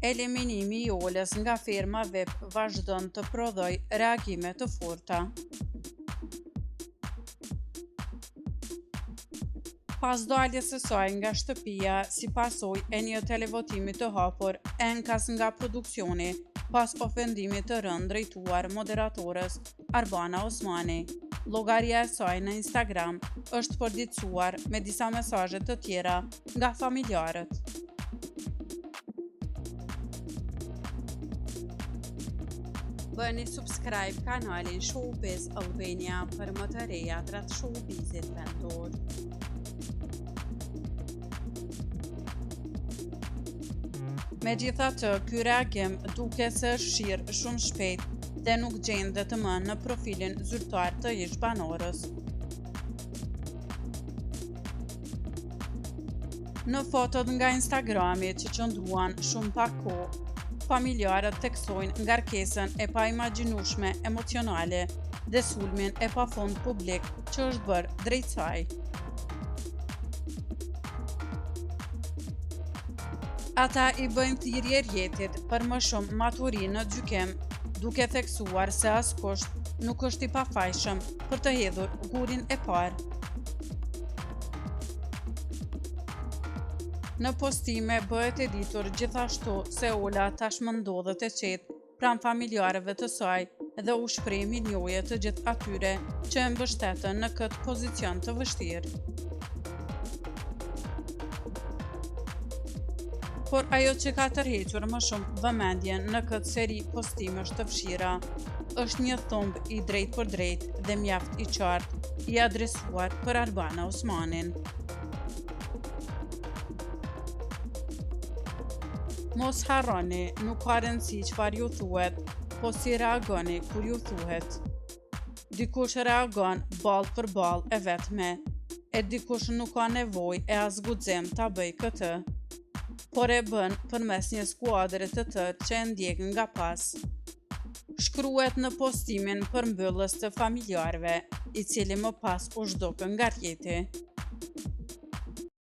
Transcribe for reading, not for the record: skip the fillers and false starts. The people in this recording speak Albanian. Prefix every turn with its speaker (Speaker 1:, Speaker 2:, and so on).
Speaker 1: Eliminimi i Olës nga firma VIP vazhdon të prodhoj reagime të forta. Pas daljes së saj nga shtëpia si pasojë e një televotimi të hapur, enkas nga produksioni pas ofendimit të rënd drejtuar moderatorës Arbana Osmani. Llogaria e saj në Instagram është përditësuar me disa mesazhe të tjera nga familjarët. Bëni subscribe kanalin Showbiz Albania për më të rejat rreth showbizit vendor. Megjithatë, ky reagim duke se është fshirë shumë shpejt dhe nuk gjendet më në profilin zyrtar të ish banorës. Në fotot nga Instagrami që qëndruan shumë pak kohë, familjarët theksojnë ngarkesën e paimagjinueshme emocionale dhe sulmin e pafund publik që është bërë drejt saj. Ata i bëjnë thirrje rjetit për më shumë maturi në gjykim, duke theksuar se askush nuk është i pafajshëm për të hedhur gurin e parë. Në postime bëhet e ditur gjithashtu se Ola tashmë ndodhet e qetë pranë familjarëve të saj dhe u shpreh mirënjohje të gjithë atyre që e mbështeten në këtë pozicion të vështirë. Por ajo që ka tërhequr më shumë vëmendjen në këtë seri postimesh të fshira është një thumb i drejt për drejt dhe mjaft i qartë i adresuar për Arbana Osmanin. Mos harroni, nuk ka rëndësi çfarë ju thuhet, po si reagoni kur ju thuhet. Dikush reagon ballë për ballë e vetme, e dikush nuk ka nevojë e as guxim ta bëj këtë, por e bën përmes një skuadre të tërë që e ndjek nga pas. Shkruhet në postimin përmbyllës të familjarëve, i cili më pas u zhduk nga rrjeti.